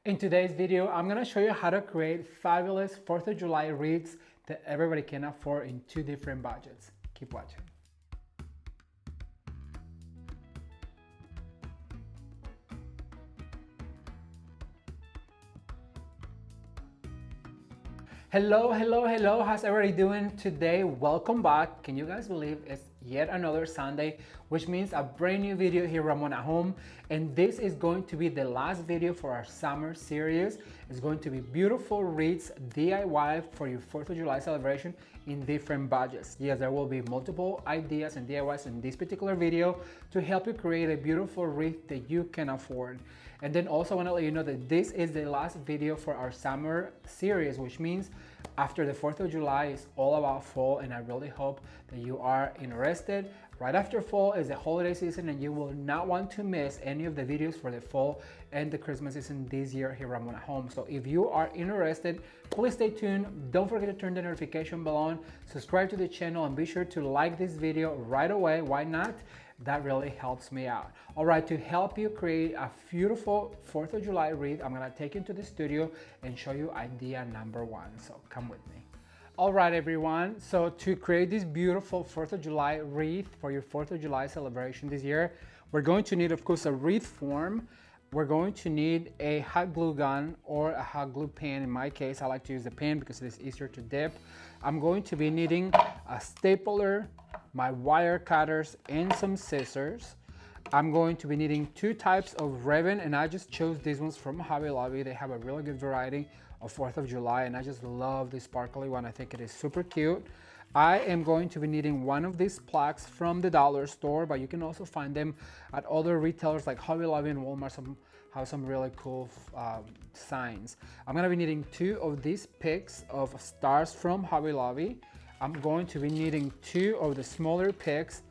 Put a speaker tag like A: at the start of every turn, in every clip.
A: In today's video, I'm going to show you how to create fabulous 4th of July wreaths that everybody can afford in 2 different budgets. Keep watching. Hello, how's everybody doing today? Welcome back. Can you guys believe it's yet another Sunday, which means a brand new video here, Ramon at home. And this is going to be the last video for our summer series. It's going to be beautiful wreaths DIY for your 4th of July celebration in different budgets. Yes, there will be multiple ideas and DIYs in this particular video to help you create a beautiful wreath that you can afford. And then also I want to let you know that this is the last video for our summer series, which means after the 4th of July is all about fall, and I really hope that you are interested. Right after fall is the holiday season, and you will not want to miss any of the videos for the fall and the Christmas season this year here at Ramon at Home. So if you are interested, please stay tuned. Don't forget to turn the notification bell on, subscribe to the channel, and be sure to like this video right away. Why not? That really helps me out. All right, to help you create a beautiful 4th of July wreath, I'm gonna take you to the studio and show you idea number 1. So come with me. All right, everyone. So to create this beautiful 4th of July wreath for your 4th of July celebration this year, we're going to need, of course, a wreath form. We're going to need a hot glue gun or a hot glue pen. In my case, I like to use the pen because it is easier to dip. I'm going to be needing a stapler, my wire cutters, and some scissors. I'm going to be needing 2 types of ribbon, and I just chose these ones from Hobby Lobby. They have a really good variety of 4th of July, and I just love this sparkly one. I think it is super cute. I am going to be needing one of these plaques from the dollar store, but you can also find them at other retailers like Hobby Lobby and Walmart. Have some really cool signs. I'm gonna be needing 2 of these picks of stars from Hobby Lobby. I'm going to be needing 2 of the smaller picks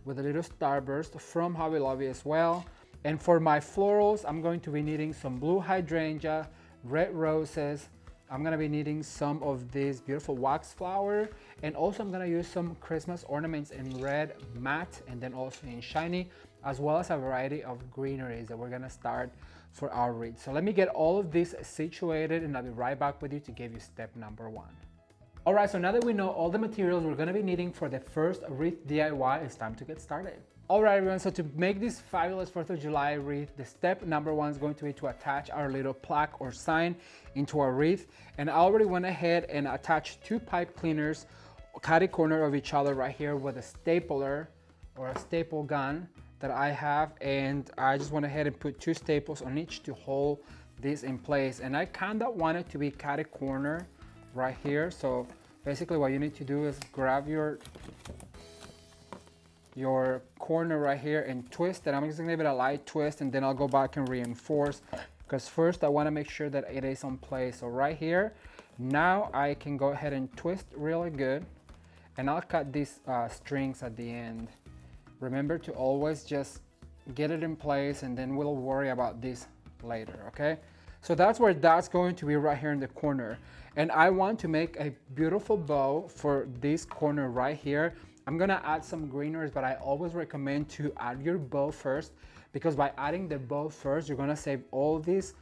A: with a little starburst from Hobby Lobby as well. And for my florals, I'm going to be needing some blue hydrangea, red roses. I'm gonna be needing some of this beautiful wax flower, and also I'm gonna use some Christmas ornaments in red matte and then also in shiny, as well as a variety of greeneries that we're gonna start for our wreath. So let me get all of this situated, and I'll be right back with you to give you step number 1. All right, so now that we know all the materials we're gonna be needing for the first wreath DIY, it's time to get started. All right, everyone, so to make this fabulous 4th of July wreath, the step number 1 is going to be to attach our little plaque or sign into our wreath. And I already went ahead and attached 2 pipe cleaners, cut a corner of each other right here with a stapler or a staple gun that I have. And I just went ahead and put 2 staples on each to hold this in place. And I kind of want it to be cut a corner right here. So basically what you need to do is grab your corner right here and twist it. I'm just gonna give it a light twist, and then I'll go back and reinforce, because first I want to make sure that it is on place. So right here, now I can go ahead and twist really good, and I'll cut these strings at the end. Remember to always just get it in place, and then we'll worry about this later, okay? So that's where that's going to be, right here in the corner. And I want to make a beautiful bow for this corner right here. I'm gonna add some greeneries, but I always recommend to add your bow first, because by adding the bow first, you're gonna save all this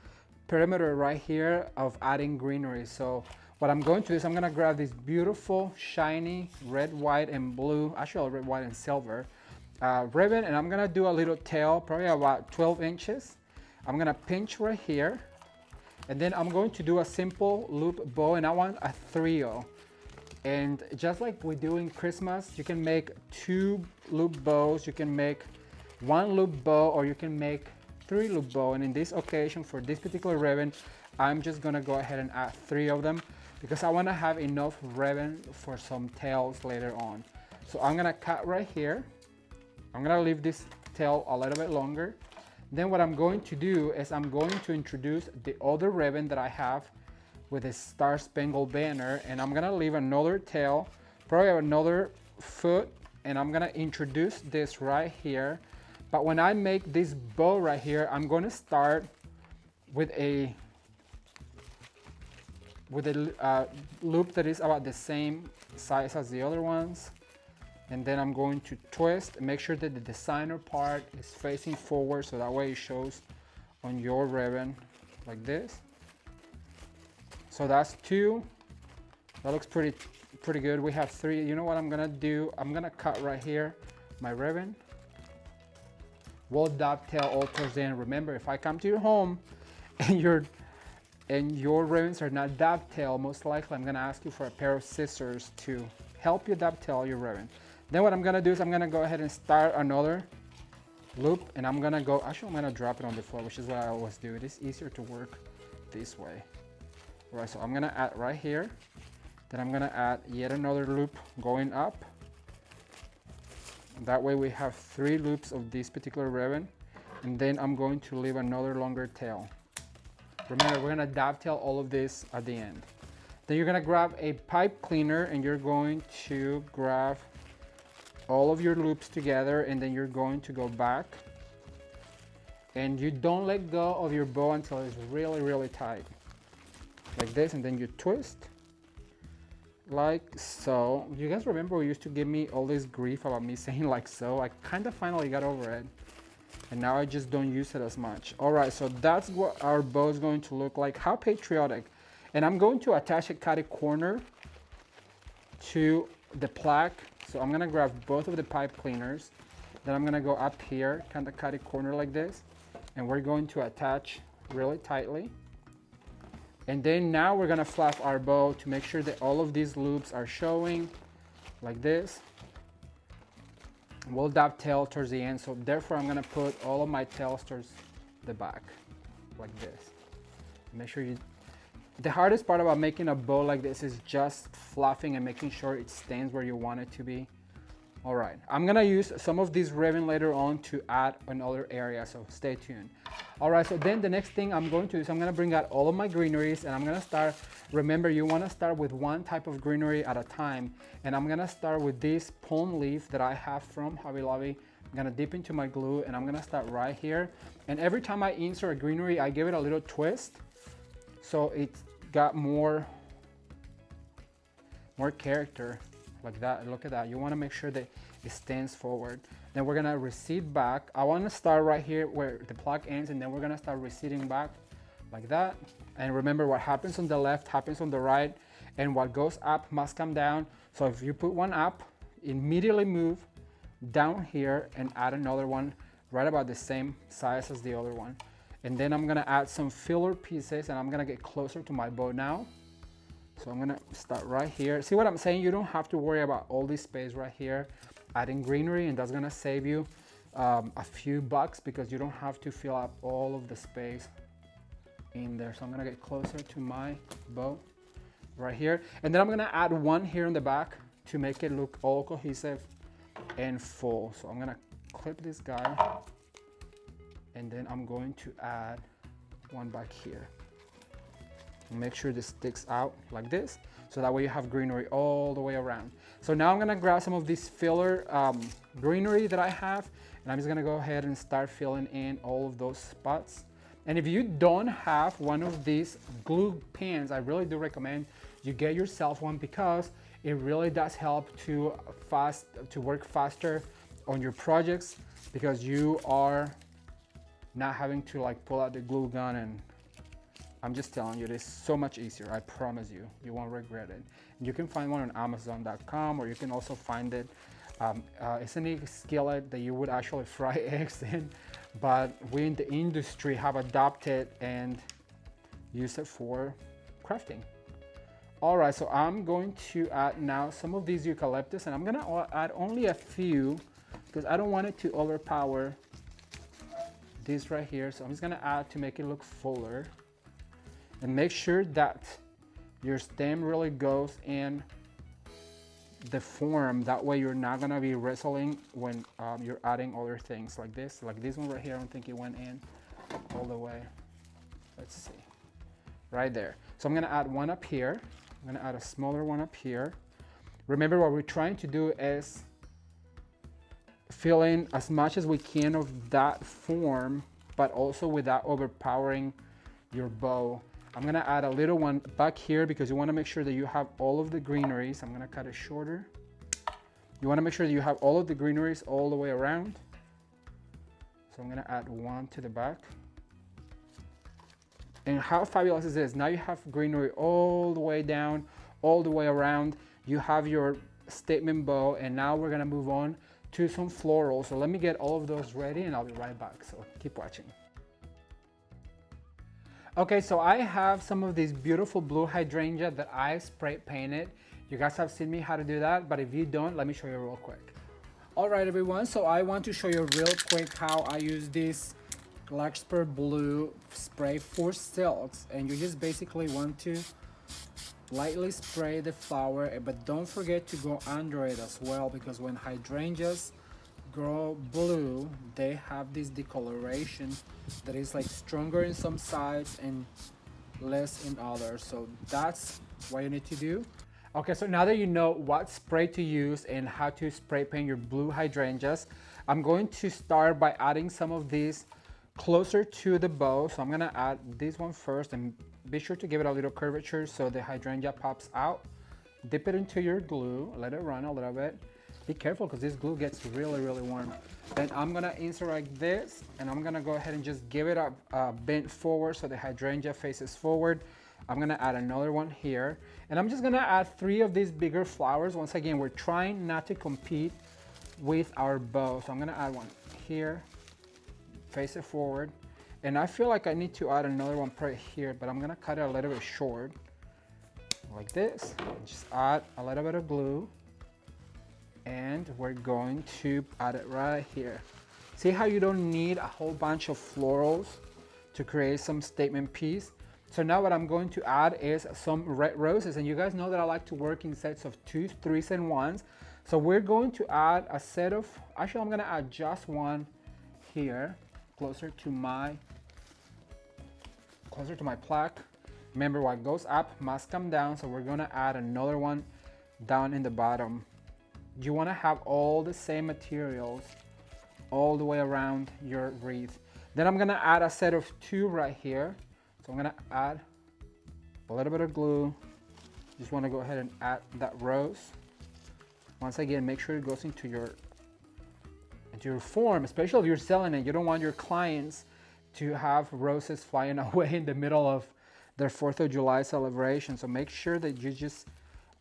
A: perimeter right here of adding greenery. So what I'm going to do is I'm gonna grab this beautiful, shiny red, white, and blue, actually red, white, and silver ribbon, and I'm gonna do a little tail, probably about 12 inches. I'm gonna pinch right here, and then I'm going to do a simple loop bow, and I want a trio. And just like we do in Christmas, you can make 2 loop bows, you can make 1 loop bow, or you can make 3 loop bow. And in this occasion, for this particular ribbon, I'm just gonna go ahead and add 3 of them, because I wanna have enough ribbon for some tails later on. So I'm gonna cut right here. I'm gonna leave this tail a little bit longer. Then what I'm going to do is I'm going to introduce the other ribbon that I have with a Star Spangled Banner, and I'm gonna leave another tail, probably another foot, and I'm gonna introduce this right here. But when I make this bow right here, I'm gonna start with a loop that is about the same size as the other ones. And then I'm going to twist and make sure that the designer part is facing forward, so that way it shows on your ribbon like this. So that's 2. That looks pretty good. We have 3. You know what I'm gonna do? I'm gonna cut right here my ribbon. We'll dovetail all towards the end. Remember, if I come to your home and your ribbons are not dovetailed, most likely I'm gonna ask you for a pair of scissors to help you dovetail your ribbon. Then what I'm gonna do is I'm gonna go ahead and start another loop, and I'm gonna drop it on the floor, which is what I always do. It is easier to work this way. All right, so I'm gonna add right here. Then I'm gonna add yet another loop going up. That way we have 3 loops of this particular ribbon, and then I'm going to leave another longer tail. Remember, we're gonna dovetail all of this at the end. Then you're gonna grab a pipe cleaner and you're going to grab all of your loops together, and then you're going to go back, and you don't let go of your bow until it's really, really tight. Like this, and then you twist. Like so. You guys remember you used to give me all this grief about me saying like so? I kind of finally got over it, and now I just don't use it as much. All right, so that's what our bow is going to look like. How patriotic. And I'm going to attach a catty corner to the plaque. So I'm gonna grab both of the pipe cleaners. Then I'm gonna go up here, kind of catty corner like this, and we're going to attach really tightly. And then now we're gonna flap our bow to make sure that all of these loops are showing like this. We'll dovetail towards the end, so therefore I'm gonna put all of my tails towards the back, like this. Make sure you, the hardest part about making a bow like this is just fluffing and making sure it stands where you want it to be. All right, I'm gonna use some of this ribbon later on to add another area, so stay tuned. All right, so then the next thing I'm going to do is I'm gonna bring out all of my greeneries, and I'm gonna start, remember you wanna start with one type of greenery at a time, and I'm gonna start with this palm leaf that I have from Hobby Lobby. I'm gonna dip into my glue, and I'm gonna start right here. And every time I insert a greenery, I give it a little twist, so it's got more character. Like that, look at that. You want to make sure that it stands forward. Then we're gonna recede back. I want to start right here where the plaque ends, and then we're gonna start receding back like that. And remember, what happens on the left happens on the right, and what goes up must come down. So if you put one up, immediately move down here and add another one right about the same size as the other one. And then I'm gonna add some filler pieces, and I'm gonna get closer to my bow now. So I'm gonna start right here. See what I'm saying? You don't have to worry about all this space right here. Adding greenery, and that's gonna save you a few bucks because you don't have to fill up all of the space in there. So I'm gonna get closer to my bow right here. And then I'm gonna add one here in the back to make it look all cohesive and full. So I'm gonna clip this guy, and then I'm going to add one back here. Make sure this sticks out like this, so that way you have greenery all the way around. So now I'm gonna grab some of this filler greenery that I have, and I'm just gonna go ahead and start filling in all of those spots. And if you don't have one of these glue pens, I really do recommend you get yourself one, because it really does help to work faster on your projects, because you are not having to like pull out the glue gun. And I'm just telling you, it is so much easier. I promise you, you won't regret it. You can find one on Amazon.com, or you can also find it. It's a skillet that you would actually fry eggs in, but we in the industry have adopted and use it for crafting. All right, so I'm going to add now some of these eucalyptus, and I'm gonna add only a few because I don't want it to overpower this right here. So I'm just gonna add to make it look fuller. And make sure that your stem really goes in the form. That way you're not gonna be wrestling when you're adding other things like this. Like this one right here, I don't think it went in all the way. Let's see, right there. So I'm gonna add one up here. I'm gonna add a smaller one up here. Remember, what we're trying to do is fill in as much as we can of that form, but also without overpowering your bow. I'm gonna add a little one back here because you wanna make sure that you have all of the greeneries. I'm gonna cut it shorter. You wanna make sure that you have all of the greeneries all the way around. So I'm gonna add one to the back. And how fabulous is this? Now you have greenery all the way down, all the way around. You have your statement bow, and now we're gonna move on to some florals. So let me get all of those ready and I'll be right back, so keep watching. Okay, so I have some of these beautiful blue hydrangea that I spray painted. You guys have seen me how to do that, but if you don't, let me show you real quick. All right, everyone, so I want to show you real quick how I use this Larkspur Blue spray for silks, and you just basically want to lightly spray the flower, but don't forget to go under it as well, because when hydrangeas grow blue, they have this decoloration that is like stronger in some sides and less in others. So that's what you need to do. Okay, so now that you know what spray to use and how to spray paint your blue hydrangeas, I'm going to start by adding some of these closer to the bow. So I'm gonna add this one first, and be sure to give it a little curvature so the hydrangea pops out. Dip it into your glue, let it run a little bit. Be careful because this glue gets really, really warm. Then I'm gonna insert like this, and I'm gonna go ahead and just give it a bent forward so the hydrangea faces forward. I'm gonna add another one here, and I'm just gonna add 3 of these bigger flowers. Once again, we're trying not to compete with our bow. So I'm gonna add one here, face it forward, and I feel like I need to add another one right here, but I'm gonna cut it a little bit short like this. Just add a little bit of glue, and we're going to add it right here. See how you don't need a whole bunch of florals to create some statement piece? So now what I'm going to add is some red roses, and you guys know that I like to work in sets of 2s, 3s, and 1s. So we're going to add a set of, actually I'm gonna add just one here, closer to my plaque. Remember, what goes up must come down, so we're gonna add another one down in the bottom. You wanna have all the same materials all the way around your wreath. Then I'm gonna add a set of 2 right here. So I'm gonna add a little bit of glue. Just wanna go ahead and add that rose. Once again, make sure it goes into your form, especially if you're selling it. You don't want your clients to have roses flying away in the middle of their 4th of July celebration. So make sure that you just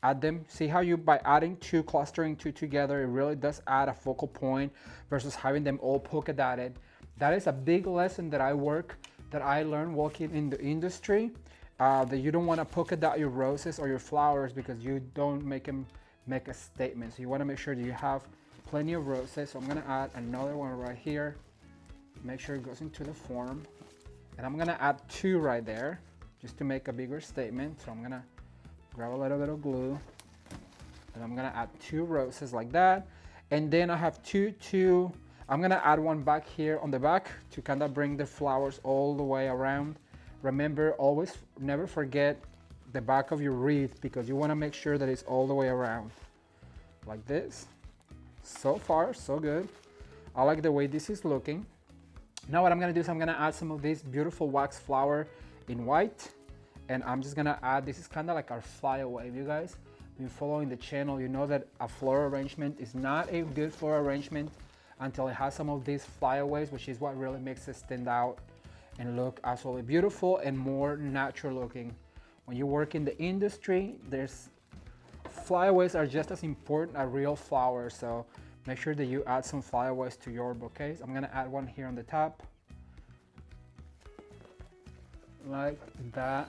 A: add them. See how you, by adding 2, clustering 2 together, it really does add a focal point versus having them all polka dotted. That is a big lesson that I learned working in the industry, that you don't want to polka dot your roses or your flowers because you don't make them make a statement. So you want to make sure that you have plenty of roses. So I'm going to add another one right here. Make sure it goes into the form. And I'm going to add 2 right there just to make a bigger statement. So I'm going to grab a little bit of glue, and I'm going to add 2 roses like that. And then I have 2, I'm gonna add one back here on the back to kind of bring the flowers all the way around. Remember, always never forget the back of your wreath, because you wanna make sure that it's all the way around. Like this. So far, so good. I like the way this is looking. Now what I'm gonna do is I'm gonna add some of this beautiful wax flower in white. And I'm just gonna add, this is kind of like our flyaway. If you guys been following the channel, you know that a floral arrangement is not a good floral arrangement until it has some of these flyaways, which is what really makes it stand out and look absolutely beautiful and more natural looking. When you work in the industry, flyaways are just as important as real flowers, so make sure that you add some flyaways to your bouquets. I'm gonna add one here on the top, like that.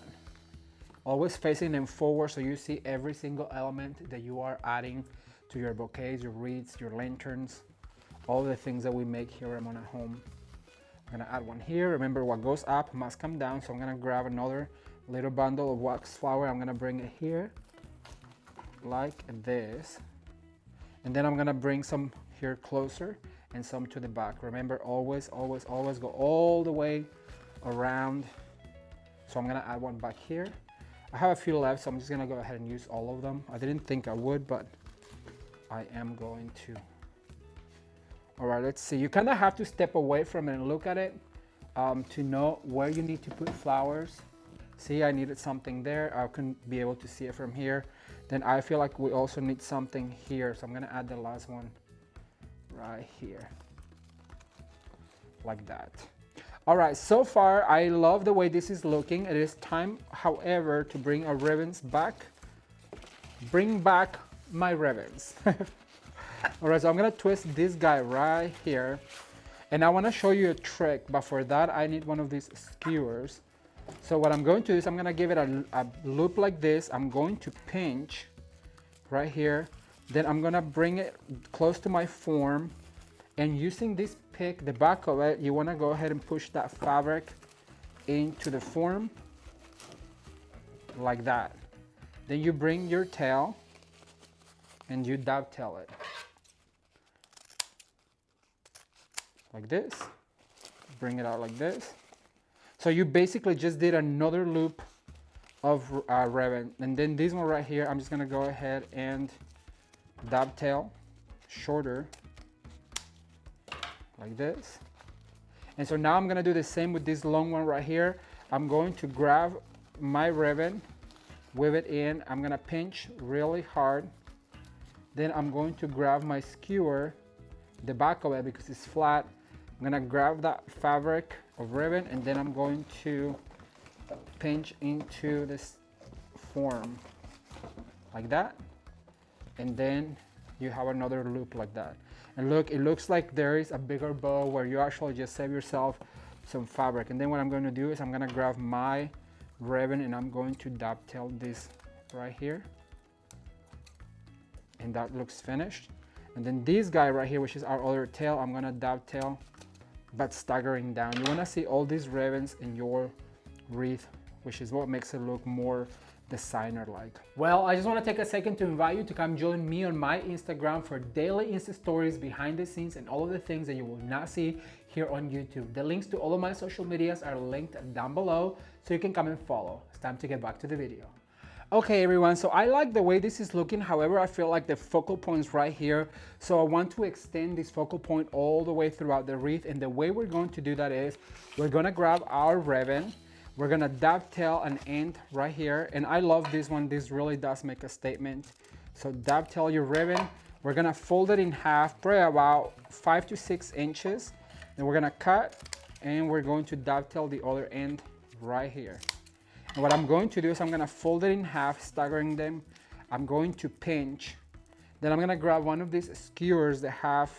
A: Always facing them forward so you see every single element that you are adding to your bouquets, your wreaths, your lanterns, all the things that we make here at Ramon at Home. I'm gonna add one here. Remember, what goes up must come down. So I'm gonna grab another little bundle of wax flower. I'm gonna bring it here like this. And then I'm gonna bring some here closer and some to the back. Remember, always, always, always go all the way around. So I'm gonna add one back here. I have a few left, so I'm just gonna go ahead and use all of them. I didn't think I would, but I am going to. All right, let's see. You kind of have to step away from it and look at it to know where you need to put flowers. See, I needed something there. I couldn't be able to see it from here. Then I feel like we also need something here. So I'm gonna add the last one right here, like that. All right, so far I love the way this is looking. It is time, however, to bring our ribbons back. Bring back my ribbons. All right, so I'm gonna twist this guy right here. And I wanna show you a trick, but for that I need one of these skewers. So what I'm going to do is I'm gonna give it a loop like this. I'm going to pinch right here. Then I'm gonna bring it close to my form. And using this pick, the back of it, you wanna go ahead and push that fabric into the form like that. Then you bring your tail and you dovetail it like this. Bring it out like this. So you basically just did another loop of ribbon. And then this one right here, I'm just gonna go ahead and dovetail shorter like this. And so now I'm gonna do the same with this long one right here. I'm going to grab my ribbon, weave it in. I'm gonna pinch really hard. Then I'm going to grab my skewer, the back of it because it's flat. I'm gonna grab that fabric of ribbon and then I'm going to pinch into this form like that. And then you have another loop like that. And look, it looks like there is a bigger bow where you actually just save yourself some fabric. And then what I'm going to do is I'm going to grab my ribbon and I'm going to dovetail this right here. And that looks finished. And then this guy right here, which is our other tail, I'm going to dovetail but staggering down. You want to see all these ribbons in your wreath, which is what makes it look more designer-like. Well, I just want to take a second to invite you to come join me on my Instagram for daily Insta stories, behind the scenes, and all of the things that you will not see here on YouTube. The links to all of my social medias are linked down below, so you can come and follow. It's time to get back to the video. Okay everyone, so I like the way this is looking. However, I feel like the focal point's right here. So I want to extend this focal point all the way throughout the wreath. And the way we're going to do that is we're gonna grab our ribbon. We're gonna dovetail an end right here. And I love this one. This really does make a statement. So dovetail your ribbon. We're gonna fold it in half, probably about 5 to 6 inches. Then we're gonna cut and we're going to dovetail the other end right here. And what I'm going to do is I'm gonna fold it in half, staggering them. I'm going to pinch. Then I'm gonna grab one of these skewers that have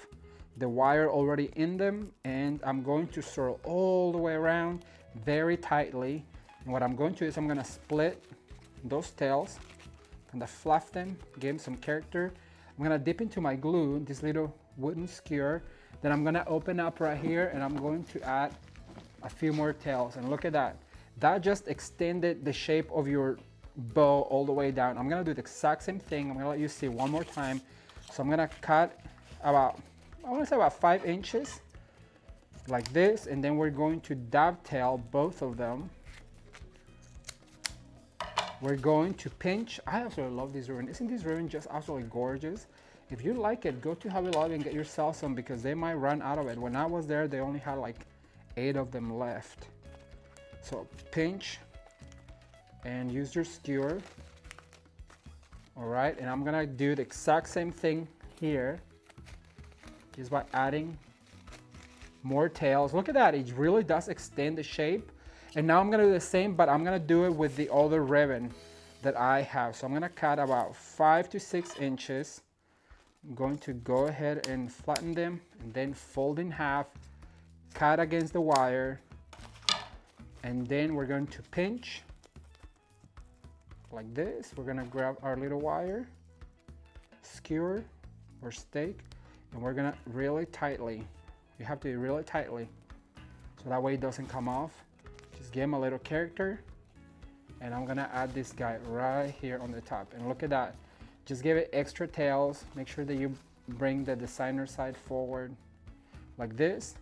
A: the wire already in them, and I'm going to swirl all the way around very tightly. And what I'm going to do is I'm gonna split those tails, and fluff them, give them some character. I'm gonna dip into my glue, this little wooden skewer. Then I'm gonna open up right here and I'm going to add a few more tails. And look at that. That just extended the shape of your bow all the way down. I'm gonna do the exact same thing. I'm gonna let you see one more time. So I'm gonna cut about, I wanna say about 5 inches like this. And then we're going to dovetail both of them. We're going to pinch. I absolutely love this ribbon. Isn't this ribbon just absolutely gorgeous? If you like it, go to Hobby Lobby and get yourself some because they might run out of it. When I was there, they only had like 8 of them left. So pinch and use your skewer. All right, and I'm gonna do the exact same thing here, just by adding more tails. Look at that, it really does extend the shape. And now I'm gonna do the same, but I'm gonna do it with the other ribbon that I have. So I'm gonna cut about 5 to 6 inches. I'm going to go ahead and flatten them and then fold in half, cut against the wire, and then we're going to pinch like this. We're gonna grab our little wire, skewer or stake, and we're gonna really tightly, you have to do really tightly, so that way it doesn't come off. Just give him a little character. And I'm gonna add this guy right here on the top. And look at that. Just give it extra tails. Make sure that you bring the designer side forward like this.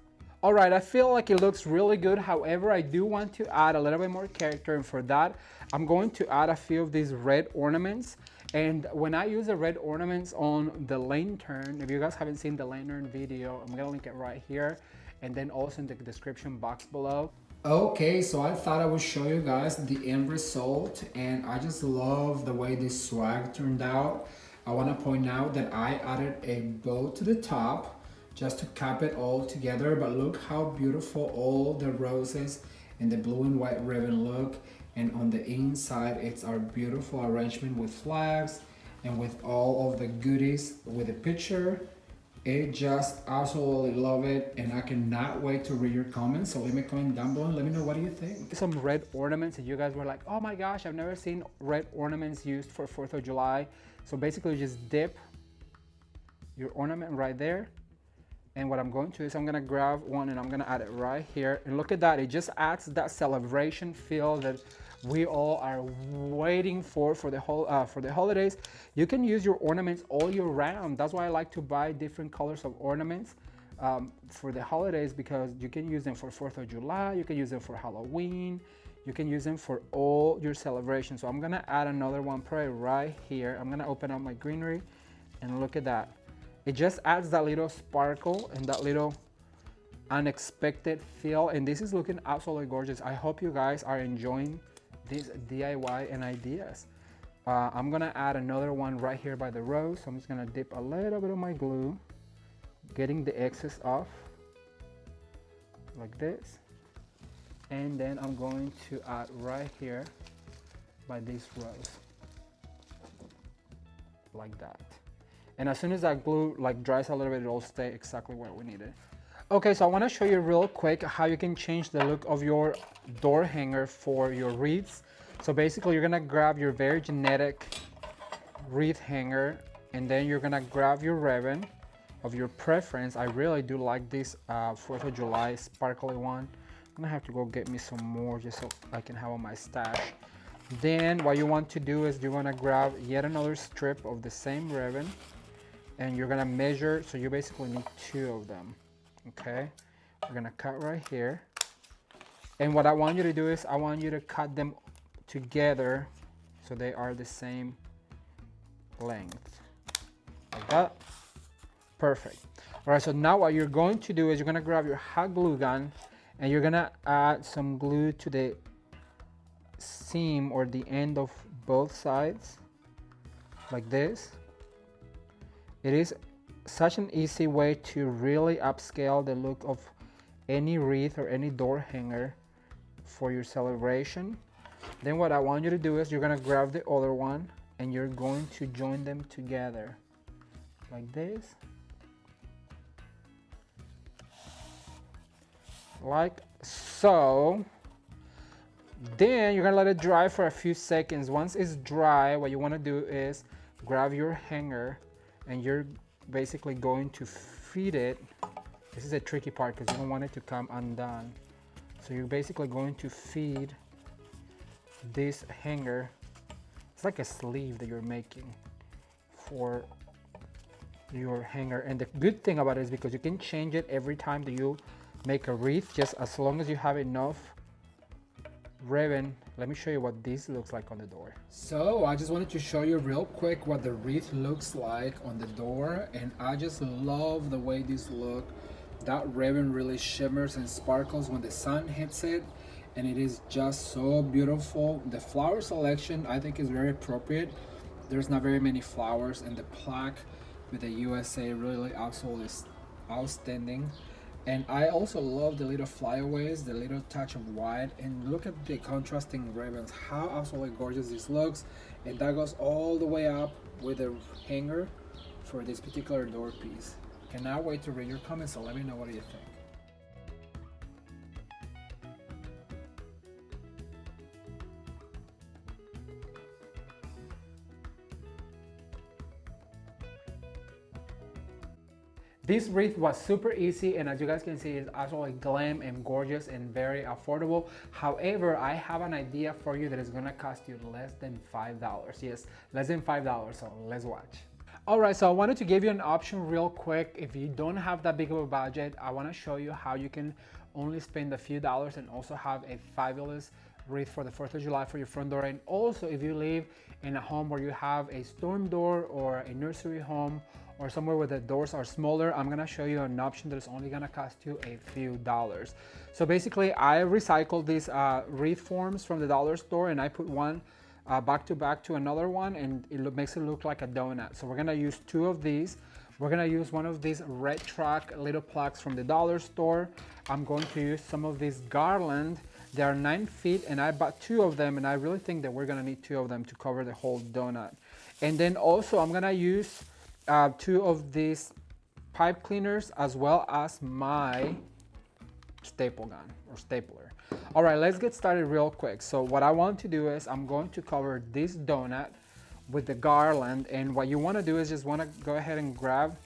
A: All right, I feel like it looks really good. However, I do want to add a little bit more character. And for that, I'm going to add a few of these red ornaments. And when I use the red ornaments on the lantern, if you guys haven't seen the lantern video, I'm gonna link it right here. And then also in the description box below. Okay, so I thought I would show you guys the end result, and I just love the way this swag turned out. I want to point out that I added a bow to the top. just to cap it all together. But look how beautiful all the roses and the blue and white ribbon look. And on the inside, it's our beautiful arrangement with flags and with all of the goodies with the picture. I just absolutely love it, and I cannot wait to read your comments. So leave me a comment down below and let me know, what do you think? Some red ornaments, and you guys were like, oh my gosh, I've never seen red ornaments used for 4th of July. So basically you just dip your ornament right there. And what I'm going to is I'm gonna grab one and I'm gonna add it right here. And look at that, it just adds that celebration feel that we all are waiting for the holidays. You can use your ornaments all year round. That's why I like to buy different colors of ornaments for the holidays, because you can use them for 4th of July, you can use them for Halloween, you can use them for all your celebrations. So I'm gonna add another one probably right here. I'm gonna open up my greenery and look at that. It just adds that little sparkle and that little unexpected feel, and this is looking absolutely gorgeous. I hope you guys are enjoying these DIY and ideas. I'm gonna add another one right here by the rose. So I'm just gonna dip a little bit of my glue, getting the excess off, like this. And then I'm going to add right here by this rose, like that. And as soon as that glue like dries a little bit, it'll stay exactly where we need it. Okay, so I want to show you real quick how you can change the look of your door hanger for your wreaths. So basically you're gonna grab your very generic wreath hanger, and then you're gonna grab your ribbon of your preference. I really do like this 4th of July sparkly one. I'm gonna have to go get me some more just so I can have on my stash. Then what you want to do is you're gonna grab yet another strip of the same ribbon, and you're gonna measure, so you basically need 2 of them. Okay, we're gonna cut right here. And what I want you to do is I want you to cut them together so they are the same length, like that. Perfect. All right, so now what you're going to do is you're gonna grab your hot glue gun and you're gonna add some glue to the seam or the end of both sides, like this. It is such an easy way to really upscale the look of any wreath or any door hanger for your celebration. Then what I want you to do is you're gonna grab the other one and you're going to join them together like this, like so. Then you're gonna let it dry for a few seconds. Once it's dry, what you want to do is grab your hanger and you're basically going to feed it. This is a tricky part because you don't want it to come undone. So you're basically going to feed this hanger. It's like a sleeve that you're making for your hanger. And the good thing about it is because you can change it every time that you make a wreath, just as long as you have enough ribbon. Let me show you what this looks like on the door. So I just wanted to show you real quick what the wreath looks like on the door, and I just love the way this look. That ribbon really shimmers and sparkles when the sun hits it, and it is just so beautiful. The flower selection I think is very appropriate. There's not very many flowers, and the plaque with the USA really absolutely outstanding. And I also love the little flyaways, the little touch of white, and look at the contrasting ribbons, how absolutely gorgeous this looks. And that goes all the way up with a hanger for this particular door piece. Cannot wait to read your comments, so let me know, what do you think? This wreath was super easy, and as you guys can see, it's absolutely glam and gorgeous and very affordable. However, I have an idea for you that is gonna cost you less than $5. Yes, less than $5, so let's watch. All right, so I wanted to give you an option real quick. If you don't have that big of a budget, I wanna show you how you can only spend a few dollars and also have a fabulous wreath for the 4th of July for your front door. And also, if you live in a home where you have a storm door or a nursery home or somewhere where the doors are smaller, I'm gonna show you an option that is only gonna cost you a few dollars. So basically, I recycled these wreath forms from the dollar store, and I put one back to another one, and it makes it look like a donut. So we're gonna use 2 of these. We're gonna use one of these red track little plaques from the dollar store. I'm going to use some of this garland. They are 9 feet and I bought 2 of them, and I really think that we're gonna need 2 of them to cover the whole donut. And then also I'm gonna use 2 of these pipe cleaners as well as my staple gun or stapler. All right, let's get started real quick. So what I want to do is I'm going to cover this donut with the garland, and what you want to do is just want to go ahead and grab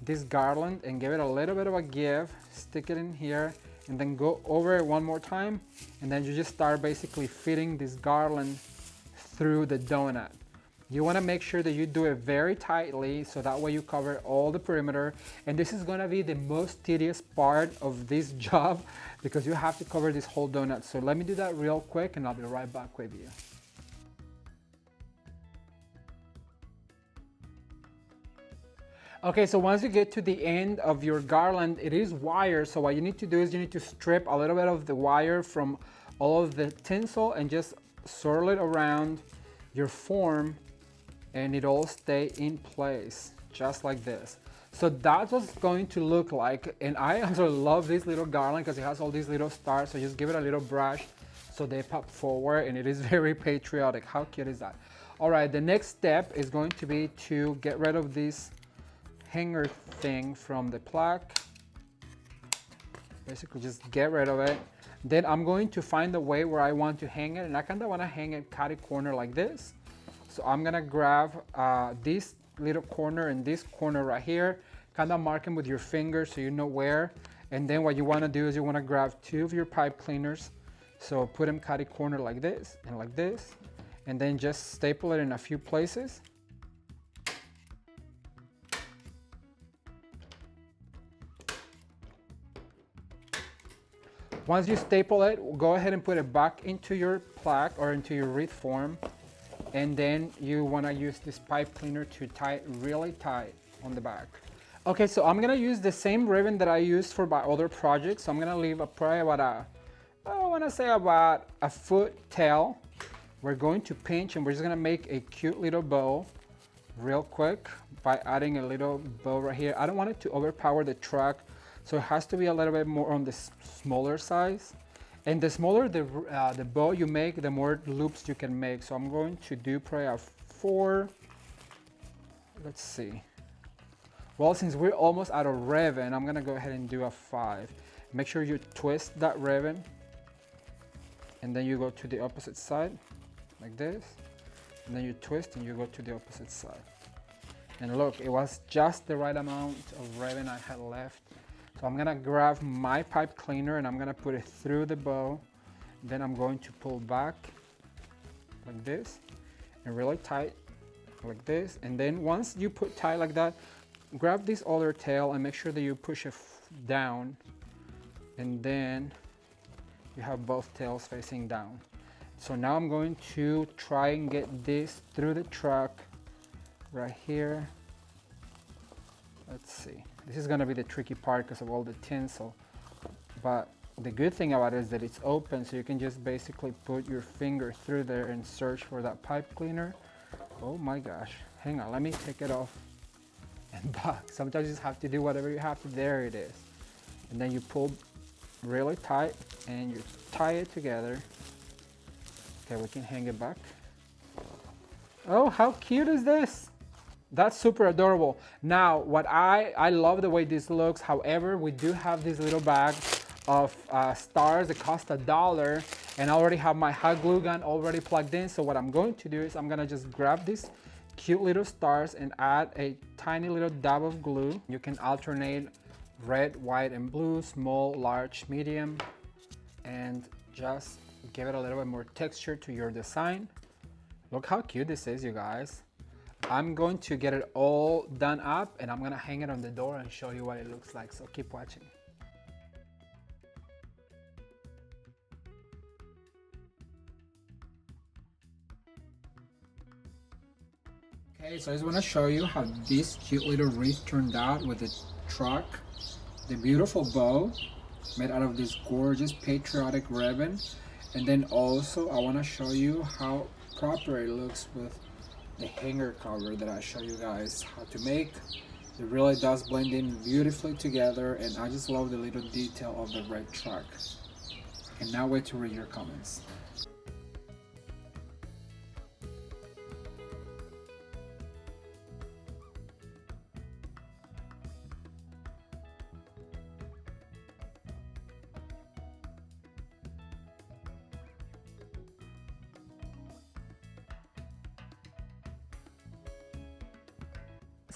A: this garland and give it a little bit of a give, stick it in here, and then go over it one more time, and then you just start basically fitting this garland through the donut. You want to make sure that you do it very tightly so that way you cover all the perimeter, and this is going to be the most tedious part of this job because you have to cover this whole donut. So let me do that real quick and I'll be right back with you. Okay, so once you get to the end of your garland, it is wire, so what you need to do is you need to strip a little bit of the wire from all of the tinsel and just swirl it around your form, and it all stay in place just like this. So that's what it's going to look like. And I also love this little garland because it has all these little stars, so just give it a little brush so they pop forward, and it is very patriotic. How cute is that? All right, the next step is going to be to get rid of this hanger thing from the plaque. Basically just get rid of it. Then I'm going to find the way where I want to hang it, and I kind of want to hang it catty corner like this. So I'm gonna grab this little corner and this corner right here, kind of mark them with your finger so you know where. And then what you want to do is you want to grab 2 of your pipe cleaners, so put them catty corner like this, and then just staple it in a few places. Once you staple it, go ahead and put it back into your plaque or into your wreath form. And then you want to use this pipe cleaner to tie it really tight on the back. Okay, so I'm going to use the same ribbon that I used for my other projects. So I'm going to leave probably about I want to say about a foot tail. We're going to pinch and we're just going to make a cute little bow real quick by adding a little bow right here. I don't want it to overpower the truck, so it has to be a little bit more on the smaller size. And the smaller the bow you make, the more loops you can make. So I'm going to do probably a 4, let's see. Well, since we're almost out of ribbon, I'm gonna go ahead and do a 5. Make sure you twist that ribbon, and then you go to the opposite side, like this. And then you twist and you go to the opposite side. And look, it was just the right amount of ribbon I had left. So I'm gonna grab my pipe cleaner and I'm gonna put it through the bow. Then I'm going to pull back like this and really tight like this. And then once you put tight like that, grab this other tail and make sure that you push it down. And then you have both tails facing down. So now I'm going to try and get this through the truck right here. Let's see. This is gonna be the tricky part because of all the tinsel. But the good thing about it is that it's open, so you can just basically put your finger through there and search for that pipe cleaner. Oh my gosh. Hang on, let me take it off and back. Sometimes you just have to do whatever you have to. There it is. And then you pull really tight and you tie it together. Okay, we can hang it back. Oh, how cute is this? That's super adorable. Now, what I love the way this looks. However, we do have this little bag of stars that cost $1, and I already have my hot glue gun already plugged in. So what I'm going to do is I'm gonna just grab these cute little stars and add a tiny little dab of glue. You can alternate red, white, and blue, small, large, medium, and just give it a little bit more texture to your design. Look how cute this is, you guys. I'm going to get it all done up and I'm gonna hang it on the door and show you what it looks like, so keep watching. Okay, so I just want to show you how this cute little wreath turned out with the truck, the beautiful bow made out of this gorgeous patriotic ribbon, and then also I want to show you how proper it looks with the hanger cover that I show you guys how to make. It really does blend in beautifully together, and I just love the little detail of the red truck. And now wait to read your comments.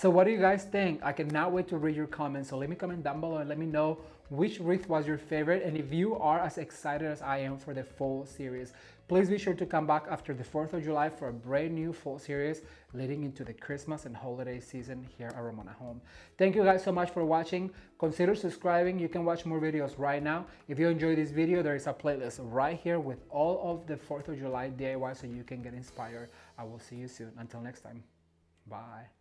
A: So what do you guys think? I cannot wait to read your comments. So let me comment down below and let me know which wreath was your favorite, and if you are as excited as I am for the fall series. Please be sure to come back after the 4th of July for a brand new fall series leading into the Christmas and holiday season here at Ramon at Home. Thank you guys so much for watching. Consider subscribing. You can watch more videos right now. If you enjoyed this video, there is a playlist right here with all of the 4th of July DIY so you can get inspired. I will see you soon. Until next time. Bye.